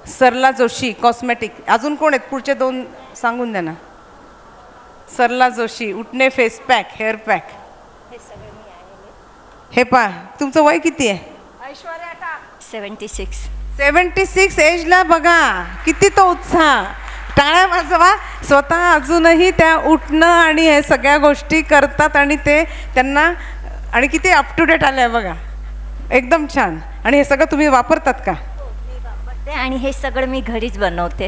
सरला Joshi cosmetic. अजून कोण आहेत पुढचे दोन सांगून द्या ना. सरला जोशी उठणे फेस पॅक हेअर पॅक. हे पा तुमचं वय किती आहे? ऐश्वर्या टाक 76. 76 एजला बघा किती तो उत्साह. टाळ्या वाजवा. स्वतः अजूनही त्या उठणं आणि हे सगळ्या गोष्टी करतात आणि ते त्यांना आणि किती अप टू डेट आल्या बघा. एकदम छान. आणि हे सगळं तुम्ही वापरतात का? आणि हे सगळं मी घरीच बनवते.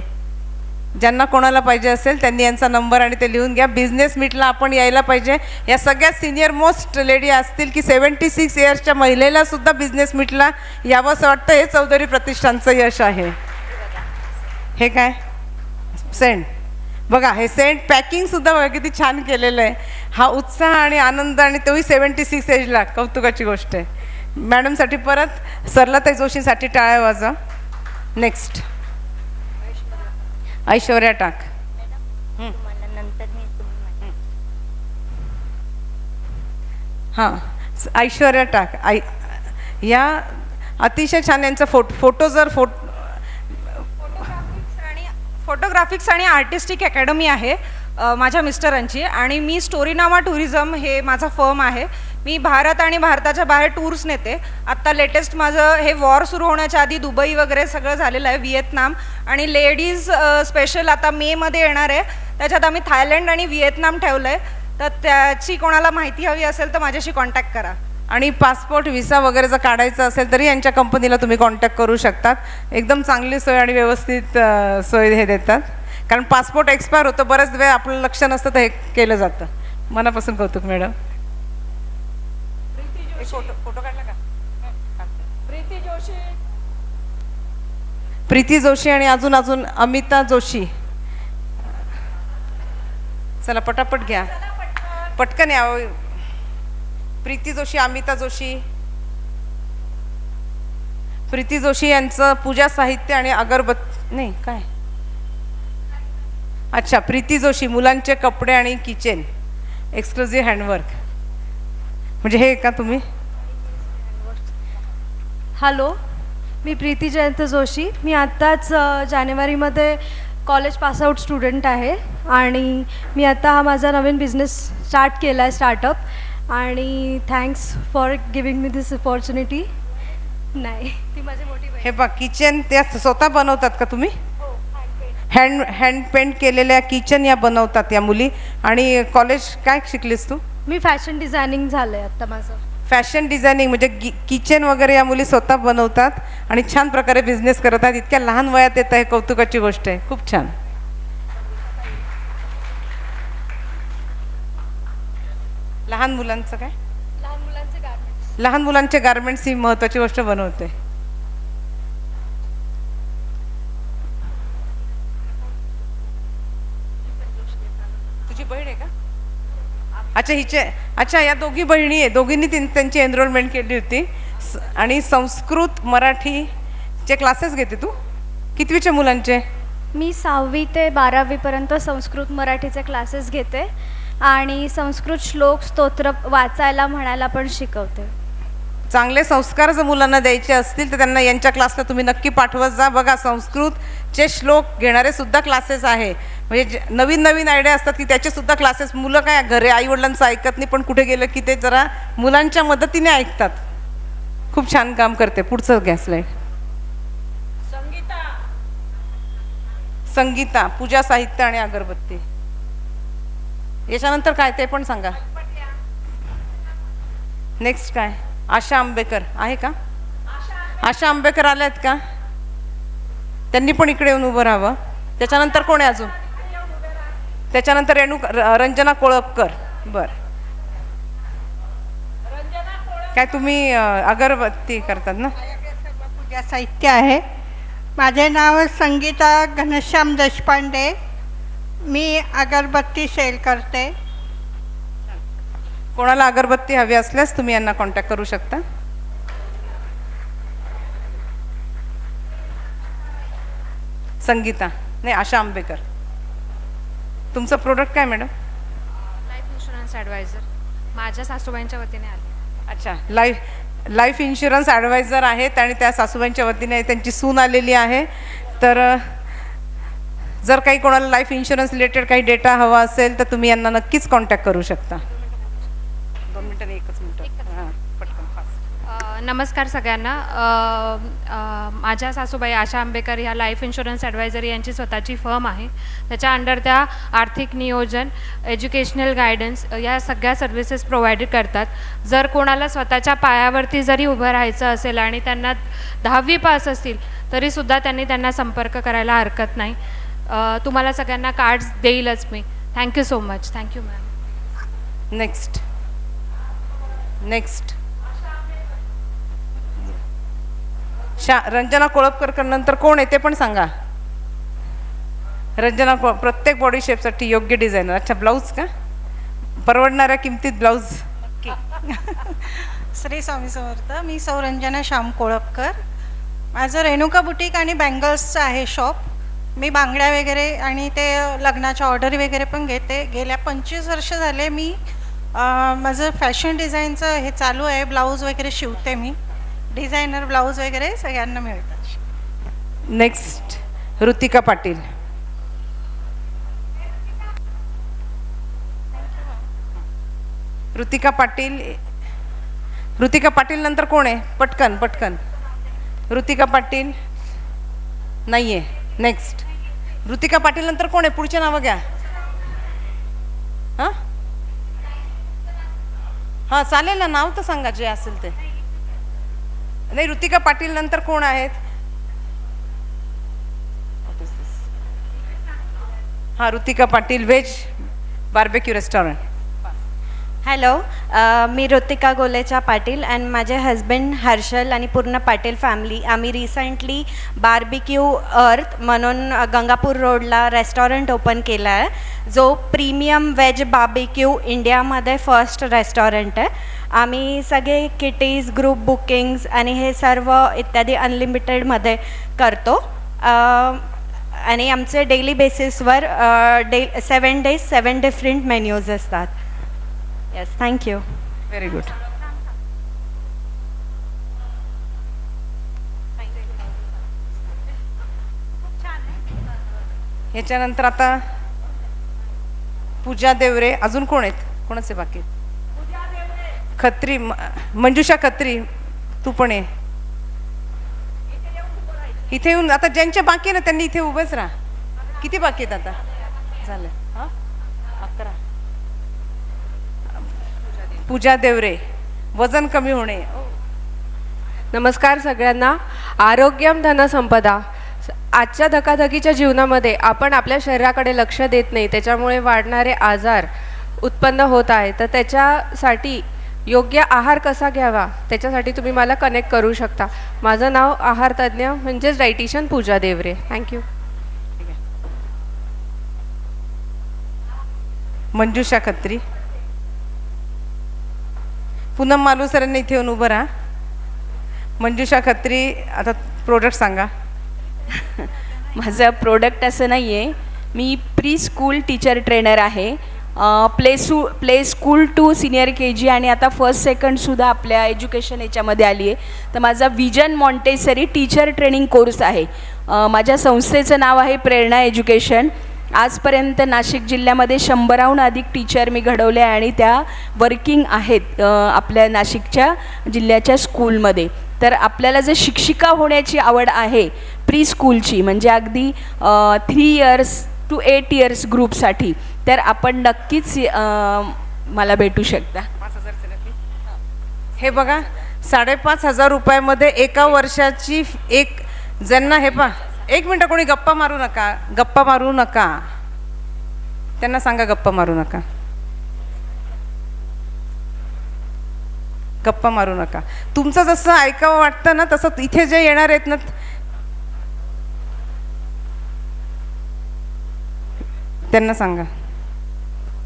ज्यांना कोणाला पाहिजे असेल त्यांनी यांचा नंबर आणि ते लिहून घ्या. बिझनेस मीटला आपण यायला पाहिजे. या सगळ्यात सिनियर मोस्ट लेडी असतील की 76 इयर्सच्या महिलेला सुद्धा बिझनेस मीटला यावं असं वाटतं. हे चौधरी प्रतिष्ठानचं यश आहे. हे काय सेंट बघा. हे सेंट पॅकिंगसुद्धा बघा किती छान केलेलं आहे. हा उत्साह आणि आनंद आणि तोही 76 एजला कौतुकाची गोष्ट आहे. मॅडमसाठी परत सरलाताई जोशीसाठी टाळ्या वाजवा. नेक्स्ट ऐश्वर्या टाक. हां ऐश्वर्या टाक. या अतिशय छान यांचा फोटो जर फोटोग्राफिक्स आणि आर्टिस्टिक अकॅडमी आहे माझ्या मिस्टरांची. आणि मी स्टोरीनामा टुरिझम हे माझा फर्म आहे. मी भारत आणि भारताच्या बाहेर टूर्स नेते. आत्ता लेटेस्ट माझं हे वॉर सुरू होण्याच्या आधी दुबई वगैरे सगळं झालेलं आहे. व्हिएतनाम आणि लेडीज स्पेशल आता मेमध्ये येणार आहे. त्याच्यात आम्ही थायलंड आणि व्हिएतनाम ठेवलं आहे. तर त्याची कोणाला माहिती हवी असेल तर माझ्याशी कॉन्टॅक्ट करा. आणि पासपोर्ट व्हिसा वगैरे जर काढायचं असेल तरी यांच्या कंपनीला तुम्ही कॉन्टॅक्ट करू शकतात. एकदम चांगली सोय आणि व्यवस्थित सोय हे देतात. कारण पासपोर्ट एक्सपायर होतं बऱ्याच वेळ आपलं लक्ष नसतं तर हे केलं जातं. मनापासून कौतुक मॅडम. फोटो काढला का? प्रीती जोशी आणि अजून अमिता जोशी. चला पटापट घ्या. पटकन या. प्रीती जोशी अमिता जोशी. प्रीती जोशी यांचं पूजा साहित्य आणि अगरबत्ती नाही काय. अच्छा प्रीती जोशी मुलांचे कपडे आणि किचन एक्सक्लुझिव्ह हँडवर्क. म्हणजे हे का तुम्ही? हॅलो, मी प्रीती जयंत जोशी. मी आत्ताच जानेवारीमध्ये कॉलेज पासआउट स्टुडंट आहे आणि मी आता हा माझा नवीन बिझनेस स्टार्ट केला आहे स्टार्टअप. आणि thanks for giving me this opportunity. नाही ती माझी मोटिवेशन. हे बघ किचन त्या स्वतः बनवतात का तुम्ही? हँड पेंट केलेल्या किचन या बनवतात या मुली. आणि कॉलेज काय शिकलीस तू? मी फॅशन डिझायनिंग झालं आहे आत्ता माझं. फॅशन डिझायनिंग म्हणजे किचन वगैरे या मुली स्वतः बनवतात आणि छान प्रकारे बिझनेस करतात. इतक्या लहान वयात येतं हे कौतुकाची गोष्ट आहे. खूप छान. लहान मुलांचं काय? लहान मुलांचे गार्मेंट्स ही महत्त्वाची गोष्ट बनवते. तुझी बहीण आहे का? अच्छा या दोघी बहिणी आहे. दोघींनी त्यांची एनरोलमेंट केली होती. आणि संस्कृत मराठीचे क्लासेस घेते तू? कितवीच्या मुलांचे? मी 6वी ते 12वीपर्यंत संस्कृत मराठीचे क्लासेस घेते आणि संस्कृत श्लोक स्तोत्र वाचायला म्हणायला पण शिकवते. चांगले संस्कार जर मुलांना द्यायचे असतील तर त्यांना यांच्या क्लासला तुम्ही नक्की पाठवत जा. बघा संस्कृतचे श्लोक घेणारे सुद्धा क्लासेस आहे. म्हणजे नवीन आयडिया असतात की त्याचे सुद्धा क्लासेस. मुलं काय घरी आईवडिलांचं ऐकत नाही पण कुठे गेलं की ते जरा मुलांच्या मदतीने ऐकतात. खूप छान काम करते. पुढचं घ्या स्लाईड. संगीता पूजा साहित्य आणि अगरबत्ती. याच्यानंतर काय ते पण सांगा. नेक्स्ट काय? आशा आंबेकर आहे का? आशा आंबेकर आल्यात का? त्यांनी पण इकडे येऊन उभं राहावं. त्याच्यानंतर कोण आहे अजून? त्याच्यानंतर रंजना कोळपकर. बर काय तुम्ही अगरबत्ती करतात ना? पूजा साहित्य आहे. माझे नाव संगीता घनश्याम देशपांडे. मी अगरबत्ती सेल करते. कोणाला अगरबत्ती हवी असल्यास तुम्ही यांना कॉन्टॅक्ट करू शकता. संगीता नाही आशा आंबेकर. तुमचं प्रोडक्ट काय मॅडम? Life insurance adviser. माझ्या सासूबाईंच्या वतीने आले. अच्छा लाईफ इन्शुरन्स ॲडवायझर आहेत आणि त्या सासूबाईंच्या वतीने त्यांची सून आलेली आहे. तर जर काही कोणाला लाईफ इन्शुरन्स रिलेटेड काही डेटा हवा असेल तर तुम्ही यांना नक्कीच कॉन्टॅक्ट करू शकता. 2 मिनिटं आणि 1 मिनिट. हां, पटकन फास्ट. नमस्कार सगळ्यांना. माझ्या सासूबाई आशा आंबेकर ह्या लाईफ इन्शुरन्स ॲडवायझरी यांची स्वतःची फर्म आहे. त्याच्या अंडर त्या आर्थिक नियोजन, एज्युकेशनल गायडन्स या सगळ्या सर्व्हिसेस प्रोव्हाइड करतात. जर कोणाला स्वतःच्या पायावरती जरी उभं राहायचं असेल आणि त्यांना 10वी पास असतील तरीसुद्धा त्यांना संपर्क करायला हरकत नाही. तुम्हाला सगळ्यांना कार्ड्स देईलच मी. Thank you so much. Thank you ma'am. Next. Ranjana Kolapkar नंतर कोण आहे ते पण सांगा. रंजना प्रत्येक बॉडी शेपसाठी योग्य डिझायनर. अच्छा, ब्लाऊज का? परवडणाऱ्या किमतीत ब्लाऊज. श्री स्वामी समर्थ. मी सौरंजना श्याम कोळपकर. माझं रेणुका बुटीक आणि बँगल्सचं आहे शॉप. मी बांगड्या वगैरे आणि ते लग्नाच्या ऑर्डर वगैरे पण घेते. गेल्या 25 वर्ष झाले मी माझं फॅशन डिझाईनचं हे चालू आहे. ब्लाऊज वगैरे शिवते मी. डिझायनर ब्लाऊज वगैरे सगळ्यांना मिळतात. नेक्स्ट ऋतिका पाटील. ऋतिका पाटील नंतर कोण आहे? पटकन. ऋतिका पाटील नाही आहे. नेक्स्ट. ऋतिका पाटील नंतर कोण आहे? पुढचे नावं घ्या. हां चालेल ना, नाव तर सांगा जे असेल ते. नाही, ऋतिका पाटील नंतर कोण आहेत? हां, Ritika Patil, veg barbecue restaurant. Hello, me Ritika Golecha Patil and माझे हजबंड हर्षल आणि पूर्ण पाटील फॅमिली आम्ही रिसेंटली बार्बिक्यू अर्थ म्हणून गंगापूर रोडला रेस्टॉरंट ओपन केला आहे, जो प्रीमियम व्हेज बार्बिक्यू इंडियामध्ये फर्स्ट रेस्टॉरंट आहे. आम्ही सगळे किटीज, ग्रुप बुकिंग्स आणि हे सर्व इत्यादी अनलिमिटेडमध्ये करतो आणि आमचे डेली बेसिसवर 7 days 7 डिफरंट मेन्यूज असतात. Yes, thank you. Very good. ह्याच्यानंतर आता पूजा देवरे. अजून कोण आहेत? कोणाचे बाकी? खत्री, मंजुषा खत्री, तू पण आहे इथे येऊन. आता ज्यांच्या बाकी आहे ना त्यांनी इथे उभेच राहा. किती बाकी आहेत आता? झालं. हां, 11. पूजा देवरे, वजन कमी होणे. नमस्कार सगळ्यांना. आरोग्यम धनसंपदा. आजच्या धकाधकीच्या जीवनामध्ये आपण आपल्या शरीराकडे लक्ष देत नाही, त्याच्यामुळे वाढणारे आजार उत्पन्न होत आहे. तर त्याच्यासाठी योग्य आहार कसा घ्यावा त्याच्यासाठी तुम्ही मला कनेक्ट करू शकता. माझं नाव आहार तज्ज्ञ म्हणजेच डायटिशियन पूजा देवरे. थँक्यू. मंजुषा खत्री. पूनम मालुसरांनी इथे येऊन उभं राहा. मंजुषा खत्री, आता प्रोडक्ट सांगा. माझं प्रोडक्ट असं नाही आहे. मी प्री स्कूल टीचर ट्रेनर आहे. Play school to senior KG आणि आता फर्स्ट सेकंडसुद्धा आपल्या एज्युकेशन याच्यामध्ये आली आहे. तर माझा vision Montessori teacher training course आहे. माझ्या संस्थेचं नाव आहे प्रेरणा एज्युकेशन. आजपर्यंत नाशिक जिल्ह्यामध्ये 100हून अधिक टीचर मी घडवले आणि त्या वर्किंग आहेत आपल्या नाशिकच्या जिल्ह्याच्या स्कूलमध्ये. तर आपल्याला जर शिक्षिका होण्याची आवड आहे प्री स्कूलची, म्हणजे अगदी 3 years to 8 years ग्रुपसाठी, तर आपण नक्कीच मला भेटू शकता. हे बघा, 5,500 रुपयामध्ये एका वर्षाची एक ज्यांना. हे पा, 1 मिनटं, कोणी गप्पा मारू नका. त्यांना सांगा गप्पा मारू नका. तुमचं जसं ऐकावं वाटतं ना तसं इथे जे येणार आहेत ना त्यांना सांगा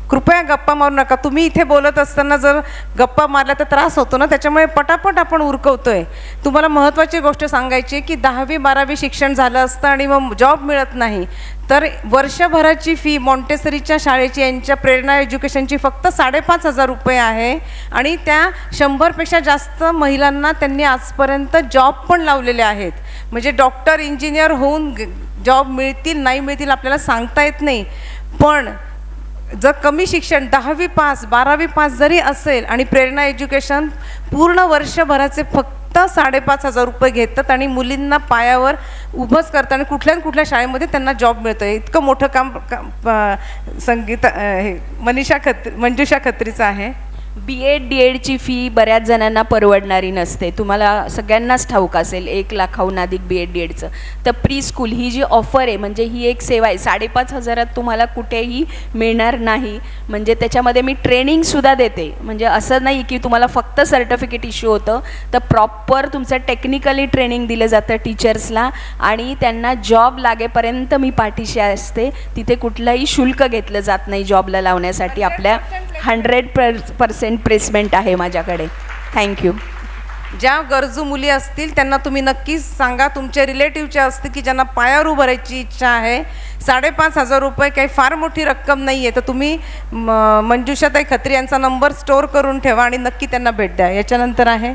कृपया गप्पा मारू नका. तुम्ही इथे बोलत असताना जर गप्पा मारल्या तर त्रास होतो ना, त्याच्यामुळे पटापट आपण उरकवतोय. तुम्हाला महत्त्वाची गोष्ट सांगायची की 10वी 12वी शिक्षण झालं असतं आणि मग जॉब मिळत नाही तर वर्षभराची फी मॉन्टेसरीच्या शाळेची यांच्या प्रेरणा एज्युकेशनची फक्त 5,500 रुपये आहे. आणि त्या 100पेक्षा जास्त महिलांना त्यांनी आजपर्यंत जॉब पण लावलेले आहेत. म्हणजे डॉक्टर इंजिनियर होऊन जॉब मिळतील नाही मिळतील आपल्याला सांगता येत नाही, पण जर कमी शिक्षण 10वी पास 12वी पास जरी असेल आणि प्रेरणा एज्युकेशन पूर्ण वर्षभराचे फक्त 5,500 रुपये घेतात आणि मुलींना पायावर उभंच करतात आणि कुठल्या न कुठल्या शाळेमध्ये त्यांना जॉब मिळतो. इतकं मोठं काम हे मंजुषा खत्रीचं आहे. BEd DEdची फी बऱ्याच जणांना परवडणारी नसते. तुम्हाला सगळ्यांनाच ठाऊक असेल 1 लाखाहून अधिक BEd DEdचं. तर प्री स्कूल ही जी ऑफर आहे म्हणजे ही एक सेवा आहे. 5,500 तुम्हाला कुठेही मिळणार नाही. म्हणजे त्याच्यामध्ये मी ट्रेनिंगसुद्धा देते. म्हणजे असं नाही की तुम्हाला फक्त सर्टिफिकेट इश्यू होतं, तर प्रॉपर तुमचं टेक्निकली ट्रेनिंग दिलं जातं टीचर्सला आणि त्यांना जॉब लागेपर्यंत मी पाठीशी असते. तिथे कुठलंही शुल्क घेतलं जात नाही जॉबला लावण्यासाठी. आपल्या 100% प्लेसमेंट आहे माझ्याकडे. थँक्यू. ज्या गरजू मुली असतील त्यांना तुम्ही नक्कीच सांगा, तुमच्या रिलेटिव्हचे असतील की ज्यांना पायावर उभं राहायची इच्छा आहे. 5,500 रुपये काही फार मोठी रक्कम नाही आहे, तर तुम्ही मंजुषाताई खत्री यांचा नंबर स्टोअर करून ठेवा आणि नक्की त्यांना भेट द्या. याच्यानंतर आहे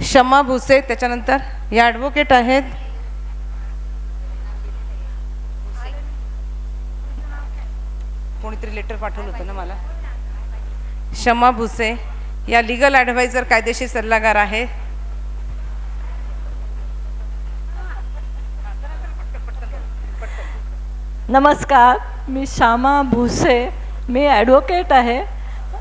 शमा भुसे, त्याच्यानंतर या ॲडव्होकेट आहेत. कोणीतरी लेटर पाठवलं होतं ना मला. शमा भुसे या लीगल ॲडवायझर कायदेशीर सल्लागार आहे. नमस्कार, मी श्यामा भुसे, मी ॲडव्होकेट आहे.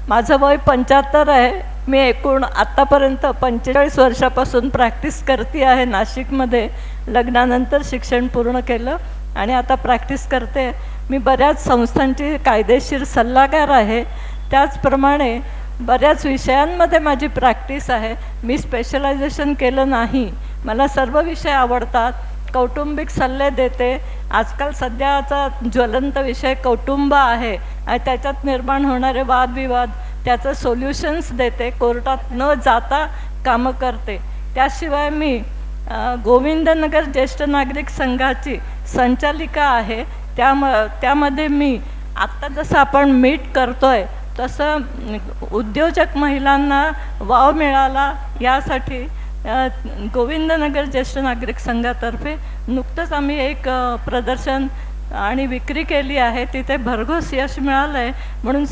माझं वय 75 आहे. मी एकूण आत्तापर्यंत 45 वर्षापासून प्रॅक्टिस करते आहे नाशिकमध्ये. लग्नानंतर शिक्षण पूर्ण केलं आणि आता प्रॅक्टिस करते. मी बऱ्याच संस्थांची कायदेशीर सल्लागार आहे. त्याचप्रमाणे बऱ्याच विषयांमध्ये माझी प्रॅक्टिस आहे. मी स्पेशलायझेशन केलं नाही. मला सर्व विषय आवडतात. कौटुंबिक सल्ले देते. आजकाल सध्याचा ज्वलंत विषय कौटुंब आहे आणि त्याच्यात निर्माण होणारे वादविवाद त्याचं सोल्युशन्स देते. कोर्टात न जाता कामं करते. त्याशिवाय मी गोविंदनगर ज्येष्ठ नागरिक संघाची संचालिका आहे. त्यामध्ये मी आत्ता जसं आपण मीट करतोय तसं उद्योजक महिलांना वाव मिळाला यासाठी गोविंदनगर ज्येष्ठ नागरिक संघातर्फे नुकतंच आम्ही एक प्रदर्शन आणि विक्री केली आहे. तिथे भरघोस यश मिळालं आहे. म्हणून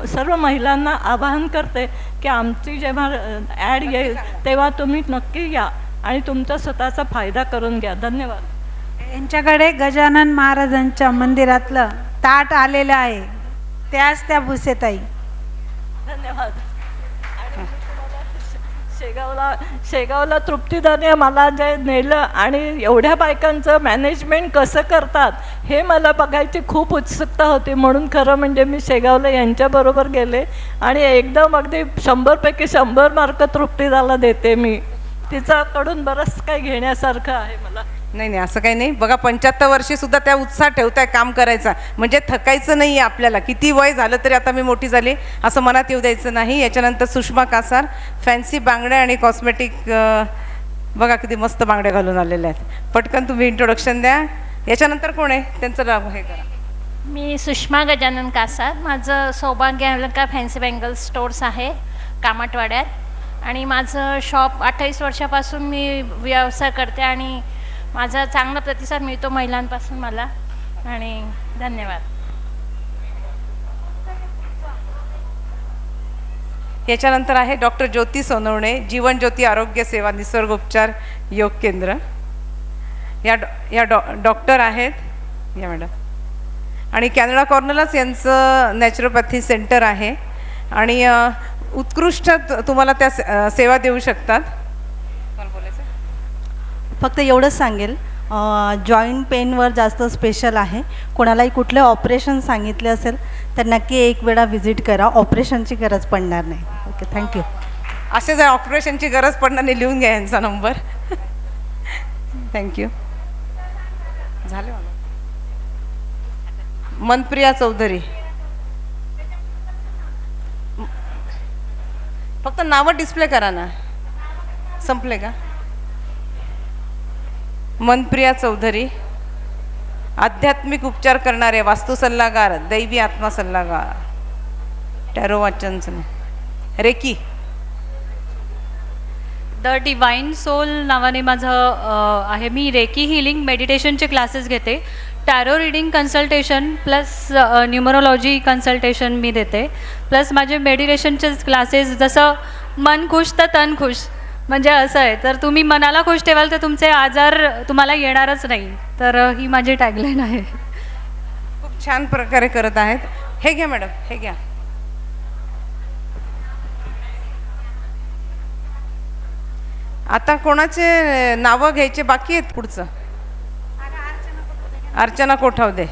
सर्व महिलांना आवाहन करते की आमची जेव्हा ॲड येईल तेव्हा तुम्ही नक्की या आणि तुमचा स्वतःचा फायदा करून घ्या. धन्यवाद. यांच्याकडे गजानन महाराजांच्या मंदिरातलं ताट आलेलं आहे, त्याच त्या भुसेताई. धन्यवाद. शेगावला तृप्तीदाने मला जे नेलं आणि एवढ्या बायकांचं मॅनेजमेंट कसं करतात हे मला बघायची खूप उत्सुकता होती. म्हणून खरं म्हणजे मी शेगावला यांच्याबरोबर गेले आणि एकदम अगदी 100पैकी 100 मार्क तृप्तीदाला देते मी. तिच्याकडून बरंच काही घेण्यासारखं आहे मला. नाही असं काही नाही. बघा 75 वर्षे सुद्धा त्या उत्साह ठेवताय काम करायचा, म्हणजे थकायचं नाही आहे आपल्याला. किती वय झालं तरी आता मी मोठी झाली असं मनात येऊ द्यायचं नाही. याच्यानंतर सुषमा कासार, फॅन्सी बांगड्या आणि कॉस्मेटिक. बघा किती मस्त बांगड्या घालून आलेल्या आहेत. पटकन तुम्ही इंट्रोडक्शन द्या. याच्यानंतर कोण आहे त्यांचं नाव हे करा. मी सुषमा गजानन कासार. माझं सौभाग्य अलंकार फॅन्सी बँगल स्टोर्स आहे कामतवाड्यात आणि माझं शॉप 28 वर्षापासून मी व्यवसाय करते आणि माझा चांगला प्रतिसाद मिळतो महिलांपासून मला. आणि धन्यवाद. याच्यानंतर आहे डॉक्टर ज्योती सोनवणे, जीवन ज्योती आरोग्य सेवा निसर्गोपचार योग केंद्र. या डॉक्टर आहेत या मॅडम. आणि कॅनडा कॉर्नरलाच यांचं नॅचरोपॅथी सेंटर आहे आणि उत्कृष्ट तुम्हाला त्या सेवा देऊ शकतात. फक्त एवढंच सांगेल, जॉईंट पेनवर जास्त स्पेशल आहे. कोणालाही कुठले ऑपरेशन सांगितले असेल तर नक्की एक वेळा व्हिजिट करा. ऑपरेशनची गरज पडणार नाही. Okay, thank you. असे जर ऑपरेशनची गरज पडणार नाही लिहून घ्या यांचा नंबर. थँक्यू. झाले मला. मनप्रिया चौधरी. फक्त नावं डिस्प्ले करा ना. संपले का? मनप्रिया चौधरी, आध्यात्मिक उपचार करणारे, वास्तू सल्लागार, दैवी आत्मा सल्लागार, टॅरो वाचन, रेकी. द डिवाइन सोल नावाने माझं आहे. मी रेकी हिलिंग मेडिटेशनचे क्लासेस घेते. Tarot reading consultation plus numerology consultation मी देते. प्लस माझे मेडिटेशनचे क्लासेस, जसं मन खुश तर तन खुश, म्हणजे असं आहे. तर तुम्ही मनाला खुश ठेवाल तर तुमचे आजार तुम्हाला येणारच नाही. तर ही माझी टॅगलाईन आहे. खूप छान प्रकारे करत आहेत. हे घ्या मॅडम, हे घ्या. आता कोणाचे नावं घ्यायचे बाकी आहेत? पुढचं अर्चना कोठावदे.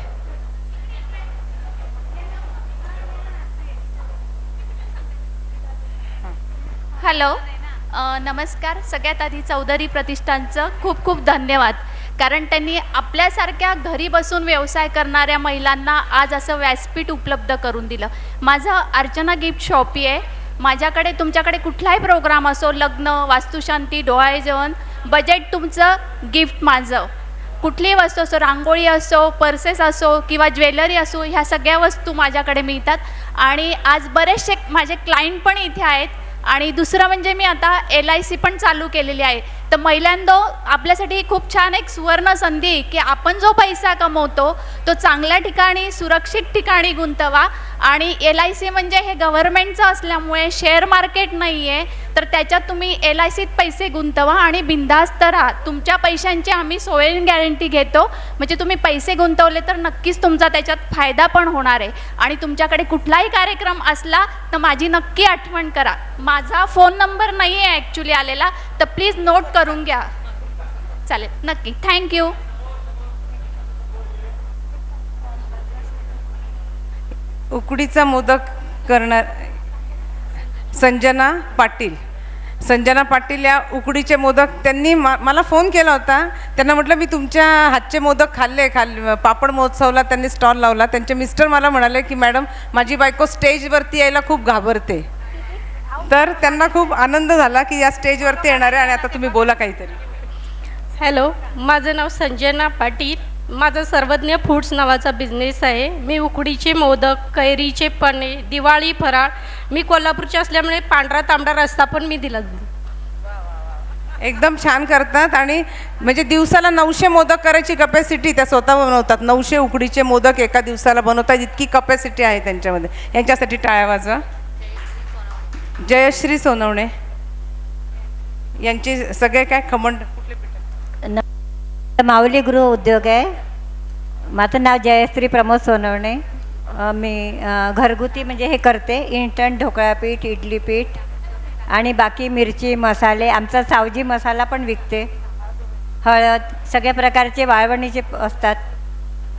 हॅलो, नमस्कार. सगळ्यात आधी चौधरी प्रतिष्ठानचं खूप खूप धन्यवाद, कारण त्यांनी आपल्यासारख्या घरी बसून व्यवसाय करणाऱ्या महिलांना आज असं व्यासपीठ उपलब्ध करून दिलं. माझं अर्चना गिफ्ट शॉपी आहे. माझ्याकडे तुमच्याकडे कुठलाही प्रोग्राम असो, लग्न, वास्तुशांती, डोहाळे जेवण, बजेट तुमचं, गिफ्ट माझं. कुठलीही वस्तू असो, रांगोळी असो, पर्सेस असो किंवा ज्वेलरी असो, ह्या सगळ्या वस्तू माझ्याकडे मिळतात. आणि आज बरेचसे माझे क्लायंट पण इथे आहेत. आणि दुसरं म्हणजे मी आता LIC पण चालू केलेली आहे. तर महिलांनो, आपल्यासाठी खूप छान एक सुवर्ण संधी की आपण जो पैसा कमवतो तो चांगल्या ठिकाणी, सुरक्षित ठिकाणी गुंतवा. आणि LIC म्हणजे हे गव्हर्नमेंटचं असल्यामुळे शेअर मार्केट नाही आहे, तर त्याच्यात तुम्ही LICत पैसे गुंतवा आणि बिनधास्त राहा. तुमच्या पैशांची आम्ही सोवेरिन गॅरंटी घेतो. म्हणजे तुम्ही पैसे गुंतवले तर नक्कीच तुमचा त्याच्यात फायदा पण होणार आहे. आणि तुमच्याकडे कुठलाही कार्यक्रम असला तर माझी नक्की आठवण करा. माझा फोन नंबर नाही आहे ॲक्च्युली आलेला, तर प्लीज नोट करून घ्या. चालेल, नक्की. थँक्यू. उकडीचा मोदक करणार संजना पाटील. संजना पाटील या उकडीचे मोदक, त्यांनी मला फोन केला होता. त्यांना म्हटलं मी तुमच्या हातचे मोदक खाल्ले. पापड महोत्सवला त्यांनी स्टॉल लावला. त्यांचे मिस्टर मला म्हणाले की मॅडम, माझी बायको स्टेजवरती यायला खूप घाबरते. तर त्यांना खूप आनंद झाला की या स्टेजवरती येणार आहे. आणि आता तुम्ही बोला काहीतरी. हॅलो, माझं नाव संजना पाटील. माझं सर्वज्ञ फूड्स नावाचा बिझनेस आहे. मी उकडीचे मोदक, कैरीचे पन्हे, दिवाळी फराळ. मी कोल्हापूरचे असल्यामुळे पांढरा तांबडा रस्ता पण मी दिला. एकदम छान करतात. आणि म्हणजे दिवसाला 900 मोदक करायची कपॅसिटी त्या स्वतः बनवतात. 900 उकडीचे मोदक एका दिवसाला बनवतात, इतकी कपॅसिटी आहे त्यांच्यामध्ये. यांच्यासाठी टाळ्या वाजवा. जयश्री सोनवणे यांची सगळे काय खमंड. माऊली गृह उद्योग आहे. माझं नाव जयश्री प्रमोद सोनवणे. मी घरगुती म्हणजे हे करते, इन्स्टंट ढोकळा पीठ, इडली पीठ आणि बाकी मिरची मसाले. आमचा सावजी मसाला पण विकते. हळद, सगळ्या प्रकारचे वाळवणीचे असतात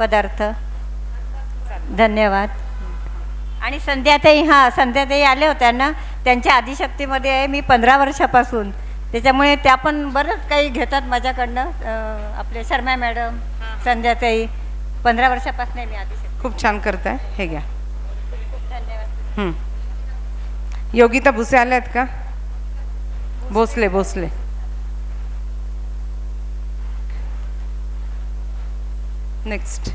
पदार्थ. धन्यवाद. आणि संध्याताई, संध्याताई आल्या होत्या ना, त्यांच्या आदिशक्तीमध्ये आहे मी 15 वर्षापासून. त्याच्यामुळे त्या पण बरंच काही घेतात माझ्याकडनं. आपले शर्मा मॅडम, संध्याताई, 15 वर्षापासून मी आदिशक्ती. खूप छान करताय. हे घ्या. धन्यवाद. योगिता भुसे आल्या आहेत का? भोसले. नेक्स्ट.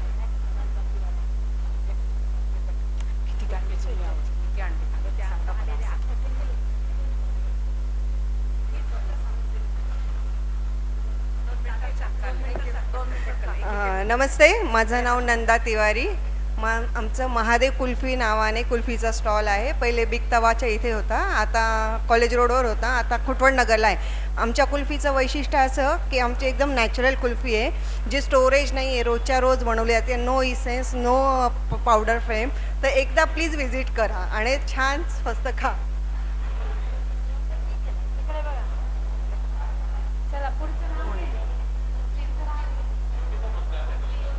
नमस्ते, माझं नाव नंदा तिवारी. आमचं महादेव कुल्फी नावाने कुल्फीचा स्टॉल आहे. पहिले बिग तवाच्या इथे होता, आता कॉलेज रोडवर होता, आता खुटवड नगरला आहे. आमच्या कुल्फीचं वैशिष्ट्य असं की आमची एकदम नॅचरल कुल्फी आहे, जी स्टोरेज नाही आहे, रोजच्या रोज बनवली जाते. No essence, no powder frame. तर एकदा प्लीज व्हिजिट करा आणि छान स्वस्त खा.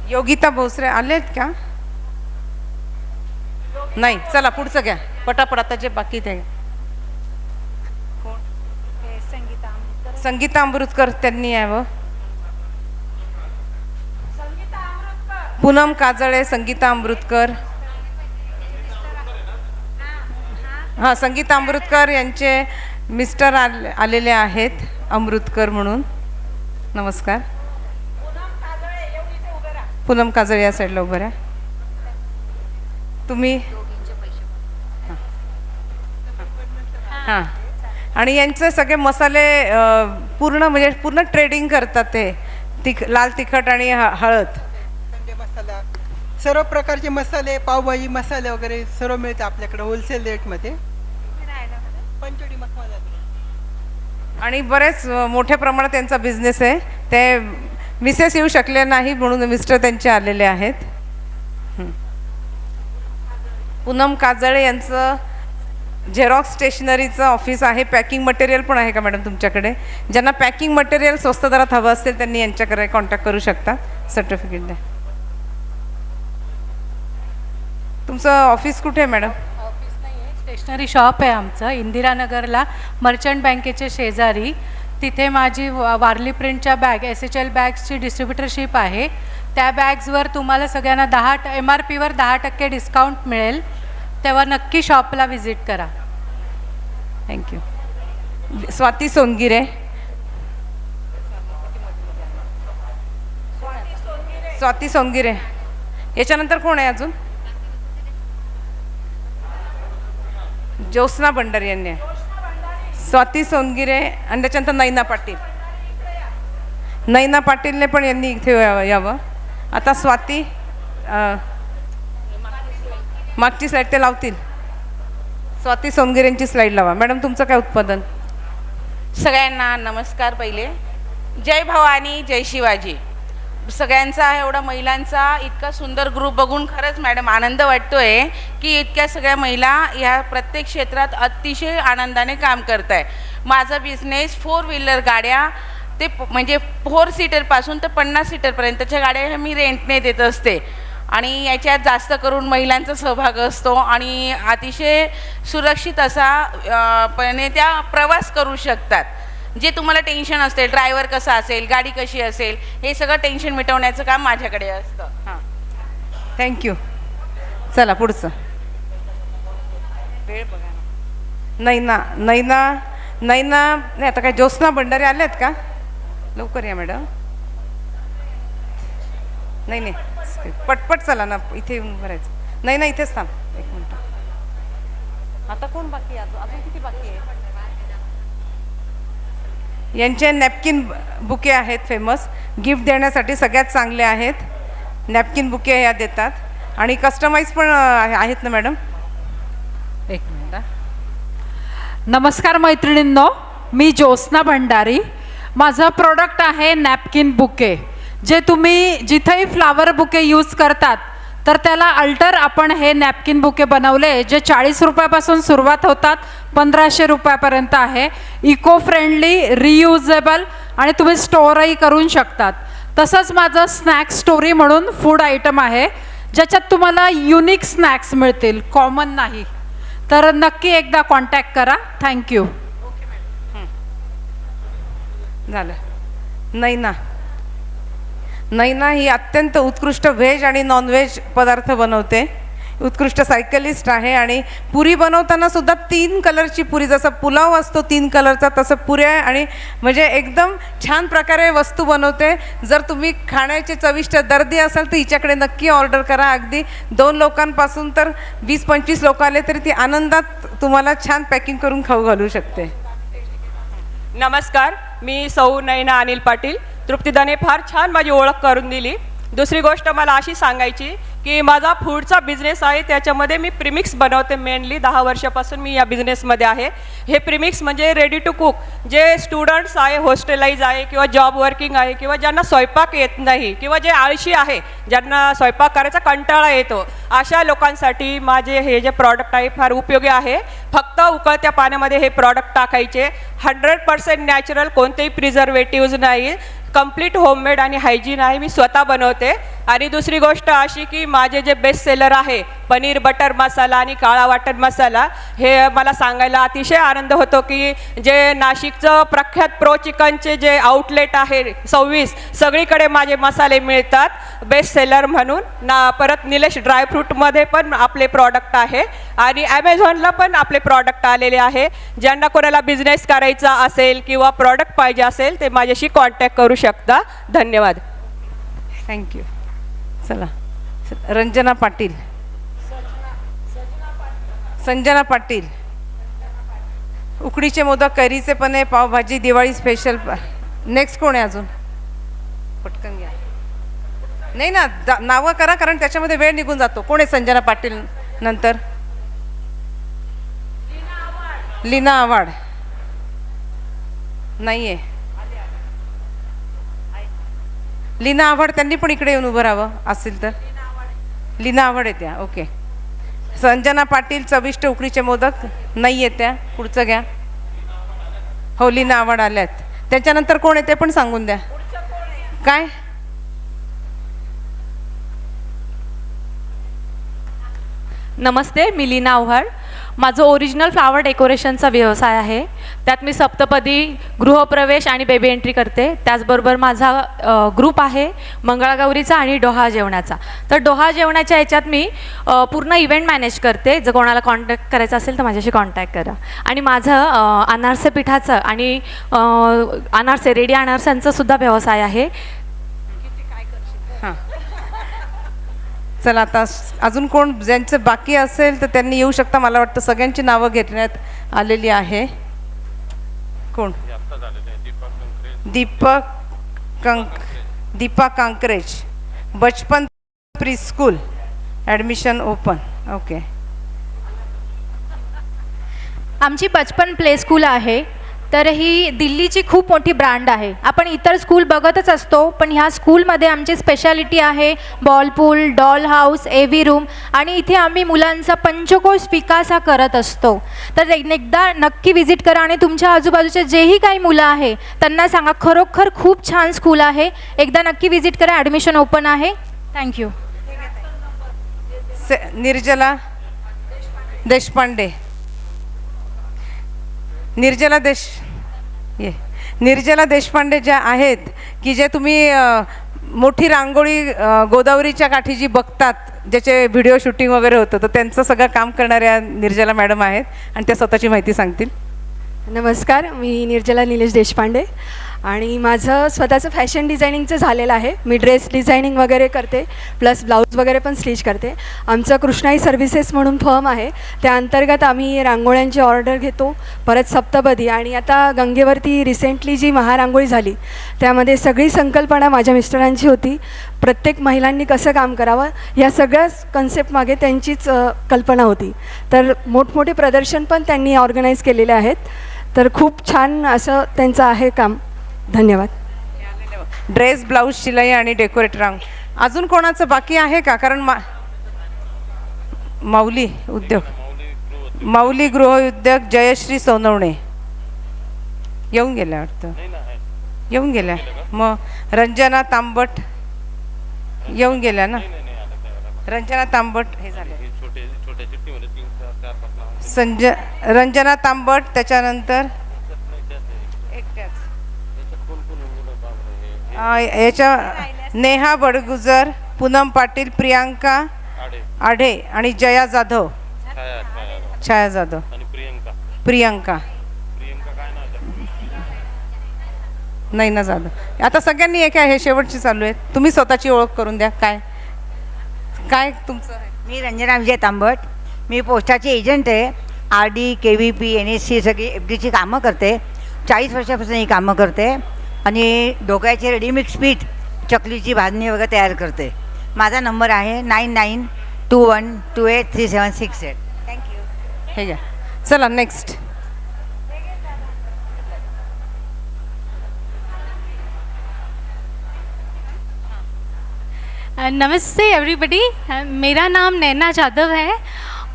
योगिता भोसरे आलेत का? नाही. चला पुढचं घ्या पटापट. आता जे बाकी ते संगीता अमृतकर त्यांनी यावं. पूनम काजळे, संगीता अमृतकर. संगीता अमृतकर यांचे मिस्टर आलेले आहेत अमृतकर म्हणून. नमस्कार. पूनम काजळे या साईडला उभं राहा. तुम्ही आणि यांचे सगळे मसाले पूर्ण ट्रेडिंग करतात ते लाल तिखट आणि हळद. मसाला, सर्व प्रकारचे मसाले, पावभाजी मसाले वगैरे सर्व मिळतं आपल्याकडे होलसेल रेटमध्ये. पंचवटी मसाला आणि बरेच मोठ्या प्रमाणात त्यांचा बिझनेस आहे. ते मिसेस येऊ शकले नाही म्हणून मिस्टर त्यांचे आलेले आहेत. पूनम काजळे यांचं झेरॉक्स स्टेशनरीचं ऑफिस आहे. पॅकिंग मटेरियल पण आहे का मॅडम तुमच्याकडे? ज्यांना पॅकिंग मटेरियल स्वस्त दरात हवं असेल त्यांनी यांच्याकडे कॉन्टॅक्ट करू शकता. सर्टिफिकेट द्या. तुमचं ऑफिस कुठे आहे मॅडम? स्टेशनरी शॉप आहे आमचं इंदिरानगरला, मर्चंट बँकेच्या शेजारी. तिथे माझी वारली प्रिंटच्या बॅग, SHL बॅग्सची डिस्ट्रीब्युटरशिप आहे. त्या बॅग्सवर तुम्हाला सगळ्यांना MRPवर 10% डिस्काउंट मिळेल. तेव्हा नक्की शॉपला व्हिजिट करा. थँक्यू. स्वाती सोनगिरे. स्वाती सोनगिरे. याच्यानंतर कोण आहे अजून? ज्योत्स्ना भंडारी यांनी. स्वाती सोनगिरे आणि त्याच्यानंतर नैना पाटील. नैना पाटीलने पण यांनी इथे यावं. आता स्वाती मागची स्लाईड ते लावतील. स्वाती सोनगिरेंची स्लाईड लावा. मॅडम तुमचं काय उत्पादन? सगळ्यांना नमस्कार. पहिले जय भवानी जय शिवाजी. सगळ्यांचा एवढा महिलांचा इतका सुंदर ग्रुप बघून खरंच मॅडम आनंद वाटतोय की इतक्या सगळ्या महिला ह्या प्रत्येक क्षेत्रात अतिशय आनंदाने काम करत आहे. माझा बिझनेस 4 व्हीलर गाड्या ते म्हणजे 4 सीटरपासून तर 50 सीटरपर्यंतच्या गाड्या ह्या मी रेंटने देत असते. आणि याच्यात जास्त करून महिलांचा सहभाग असतो आणि अतिशय सुरक्षित असा पणे त्या प्रवास करू शकतात. जे तुम्हाला टेन्शन असते, ड्रायव्हर कसा असेल, गाडी कशी असेल, हे सगळं टेन्शन मिटवण्याचं काम माझ्याकडे असतं. हां, थँक्यू. चला पुढचं. वेळ बघा. नैना नाही. आता काय ज्योत्स्ना भंडारी आल्यात का? लवकर या मॅडम. नाही पटपट चला ना, इथे येऊन भरायचं. नाही इथेच थांब 1 मिनिट. आता कोण बाकी आहे? अजून किती बाकी आहे? यांचे नॅपकिन बुके आहेत फेमस. गिफ्ट देण्यासाठी सगळ्यात चांगले आहेत. नॅपकिन बुके या देतात आणि कस्टमाइज पण आहेत ना मॅडम? 1 मिनिट. नमस्कार मैत्रिणींनो, मी ज्योत्स्ना भंडारी. माझं प्रोडक्ट आहे नॅपकिन बुके. जे तुम्ही जिथेही फ्लावर बुके यूज करतात तर त्याला अल्टर आपण हे नॅपकिन बुके बनवले, जे 40 रुपयापासून सुरुवात होतात, 1500 रुपयापर्यंत आहे. इको फ्रेंडली, रियुजेबल आणि तुम्ही स्टोअरही करू शकतात. तसंच माझं स्नॅक स्टोरी म्हणून फूड आयटम आहे, ज्याच्यात तुम्हाला युनिक स्नॅक्स मिळतील, कॉमन नाही. तर नक्की एकदा कॉन्टॅक्ट करा. थँक्यू. झालं. नैना ही अत्यंत उत्कृष्ट व्हेज आणि नॉनव्हेज पदार्थ बनवते. उत्कृष्ट सायकलिस्ट आहे आणि पुरी बनवताना सुद्धा 3 कलरची पुरी, जसं पुलाव असतो 3 कलरचा तसं पुऱ्या आणि म्हणजे एकदम छान प्रकारे वस्तू बनवते. जर तुम्ही खाण्याचे चविष्ट दर्दी असाल तर हिच्याकडे नक्की ऑर्डर करा. अगदी 2 लोकांपासून तर 20-25 लोक आले तरी ती आनंदात तुम्हाला छान पॅकिंग करून खाऊ घालू शकते. नमस्कार, मी सौ नैना अनिल पाटील. तृप्तीदाने फार छान माझी ओळख करून दिली. दुसरी गोष्ट मला अशी सांगायची की माझा फूडचा बिझनेस आहे, त्याच्यामध्ये मी प्रीमिक्स बनवते. मेनली 10 वर्षापासून मी या बिझनेसमध्ये आहे. हे प्रीमिक्स म्हणजे रेडी टू कुक, जे स्टुडंट्स आहे, हॉस्टेलाइज आहे किंवा जॉब वर्किंग आहे किंवा ज्यांना स्वयंपाक येत नाही किंवा जे आळशी आहे, ज्यांना स्वयंपाक करायचा कंटाळा येतो, अशा लोकांसाठी माझे हे जे प्रॉडक्ट आहे फार उपयोगी आहे. फक्त उकळत्या पाण्यामध्ये हे प्रॉडक्ट टाकायचे. 100% नॅचरल, कोणतेही प्रिझर्वेटिव्ज नाही, कंप्लीट होममेड आणि हायजीन आहे. मी स्वतः बनवते. आणि दुसरी गोष्ट अशी की माझे जे बेस्ट सेलर आहे पनीर बटर मसाला आणि काळा वाटण मसाला, हे मला सांगायला अतिशय आनंद होतो की जे नाशिकचं प्रख्यात प्रो चिकनचे जे आउटलेट आहे 26 सगळीकडे माझे मसाले मिळतात बेस्ट सेलर म्हणून ना. परत निलेश ड्रायफ्रूटमध्ये पण आपले प्रॉडक्ट आहे आणि ॲमेझॉनला पण आपले प्रॉडक्ट आलेले आहे. ज्यांना कोणाला बिझनेस करायचा असेल किंवा प्रॉडक्ट पाहिजे असेल ते माझ्याशी कॉन्टॅक्ट करू शकता. धन्यवाद. थँक्यू. चला रंजना पाटील. संजना पाटील. उकडीचे मोदक, कैरीचे पण आहे, पावभाजी, दिवाळी स्पेशल. नेक्स्ट कोण आहे अजून? पटकन घ्या. नाही ना, नावं करा कारण त्याच्यामध्ये वेळ निघून जातो. कोण आहे? संजना पाटील नंतर लीना आव्हाड नाही आहे. लीना आव्हाड त्यांनी पण इकडे येऊन उभं राहावं असेल तर. लीना आव्हाड आहे त्या. ओके. संजना पाटील चविष्ट उकडीचे मोदक नाही आहे त्या. पुढचं घ्या. हो, लीना आव्हाड आल्यात. त्याच्यानंतर कोण आहे ते पण सांगून द्या. काय? नमस्ते, मी लीना आव्हाड. माझं ओरिजिनल फ्लावर डेकोरेशनचा व्यवसाय आहे. त्यात मी सप्तपदी, गृहप्रवेश आणि बेबी एंट्री करते. त्याचबरोबर माझा ग्रुप आहे मंगळागौरीचा आणि डोहा जेवणाचा. तर डोहा जेवणाच्या याच्यात मी पूर्ण इव्हेंट मॅनेज करते. जर कोणाला कॉन्टॅक्ट करायचा असेल तर माझ्याशी कॉन्टॅक्ट करा. आणि माझं अनारसे पिठाचं आणि अनारसे, रेडी अनारसांचा सुद्धा व्यवसाय आहे. हां, चला आता अजून कोण ज्यांचं बाकी असेल तर त्यांनी येऊ शकता. मला वाटतं सगळ्यांची नावं घेण्यात आलेली आहे. कोण? दीपा कांकरेज, बचपन pre school, admission open. Okay. आमची बचपन प्ले स्कूल आहे. तर ही दिल्लीची खूप मोठी ब्रँड आहे. आपण इतर स्कूल बघतच असतो, पण ह्या स्कूलमध्ये आमची स्पेशालिटी आहे बॉल पूल, डॉल हाऊस, एव्ही रूम, आणि इथे आम्ही मुलांचा पंचकोश विकास हा करत असतो. तर एकदा नक्की व्हिजिट करा आणि तुमच्या आजूबाजूचे जेही काही मुलं आहे त्यांना सांगा, खरोखर खूप छान स्कूल आहे. एकदा नक्की व्हिजिट करा. ॲडमिशन ओपन आहे. थँक्यू. निर्जला देशपांडे. निर्जला देशपांडे ज्या आहेत की जे तुम्ही मोठी रांगोळी गोदावरीच्या काठी जी बघतात, ज्याचे व्हिडिओ शूटिंग वगैरे होतं, तर त्यांचं सगळं काम करणाऱ्या निर्जला मॅडम आहेत आणि त्या स्वतःची माहिती सांगतील. नमस्कार, मी निर्जला निलेश देशपांडे आणि माझं स्वतःचं फॅशन डिझायनिंगचं झालेलं आहे. मी ड्रेस डिझायनिंग वगैरे करते, प्लस ब्लाऊज वगैरे पण स्टिच करते. आमचं कृष्णाई सर्व्हिसेस म्हणून फर्म आहे. त्या अंतर्गत आम्ही रांगोळ्यांची ऑर्डर घेतो, परत सप्तपदी, आणि आता गंगेवरती रिसेंटली जी महारांगोळी झाली त्यामध्ये सगळी संकल्पना माझ्या मिस्टरांची होती. प्रत्येक महिलांनी कसं काम करावं या सगळ्या कन्सेप्टमागे त्यांचीच कल्पना होती. तर मोठमोठे प्रदर्शन पण त्यांनी ऑर्गनाईज केलेले आहेत. तर खूप छान असं त्यांचं आहे काम. धन्यवाद. ड्रेस, ब्लाऊज, शिलाई आणि डेकोरेट रांग. अजून कोणाचं बाकी आहे का? कारण माऊली उद्योग, माऊली गृहउद्योग, जयश्री सोनवणे येऊन गेल्या वाटतं. येऊन गेल्या. मग रंजना तांबट येऊन गेल्या ना. रंजना तांबट हे झाले. रंजना तांबट, त्याच्यानंतर याच्या नेहा बडगुजर, पूनम पाटील, प्रियांका आढे आणि जया जाधव, छाया जाधव, प्रियांका नाही ना जाधव. आता सगळ्यांनी एक आहे, हे शेवटची चालू आहे. तुम्ही स्वतःची ओळख करून द्या. काय काय तुमचं? मी रंजना विजय तांबट. मी पोस्टाची एजंट आहे. RD, KVP, NSC सगळी FDची कामं करते. 40 वर्षापासून ही कामं करते आणि ढोकळ्याचे रेडीमिक्स पीठ, चकलीची भाजणी वगैरे तयार करते. माझा नंबर आहे 9921283768. थँक्यू. हे घ्या. चला नेक्स्ट. नमस्ते एवरीबडी, मेरा नाम नैना जाधव है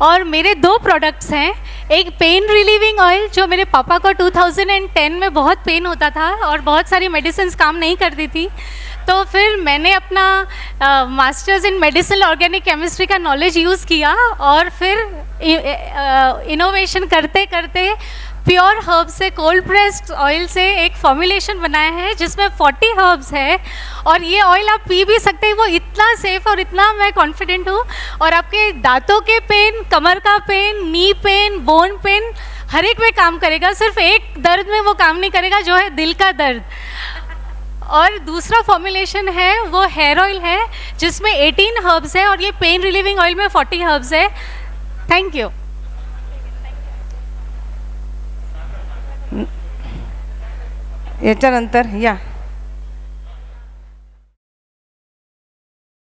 और मेरे 2 प्रोडक्ट्स हैं. एक पेन रिलीविंग ऑयल जो मेरे पापा को 2010 में बहुत पेन होता था और बहुत सारी मेडिसिन्स काम नहीं करती थी. तो फिर मैंने अपना masters in medicinal organic chemistry का नॉलेज यूज़ किया और फिर इनोवेशन करते करते प्योर हर्ब से, कोल्ड प्रेस्ड ऑयल से एक फॉर्मुलेशन बनाया है जिसमें 40 हर्ब्स है और ये ऑयल आप पी भी सकते हैं. वो इतना सेफ और इतना मैं कॉन्फिडेंट हूँ. और आपके दांतों के पेन, कमर का pen, knee pain, bone pen, हर एक में काम करेगा. सिर्फ एक दर्द में वो काम नहीं करेगा जो है दिल का दर्द. और दूसरा फॉर्मुलेशन है वो हेयर ऑयल है जिसमें 18 हर्ब्स है और ये पेन रिलीविंग ऑयल में 40 हर्ब्स है. Thank you. याच्यानंतर या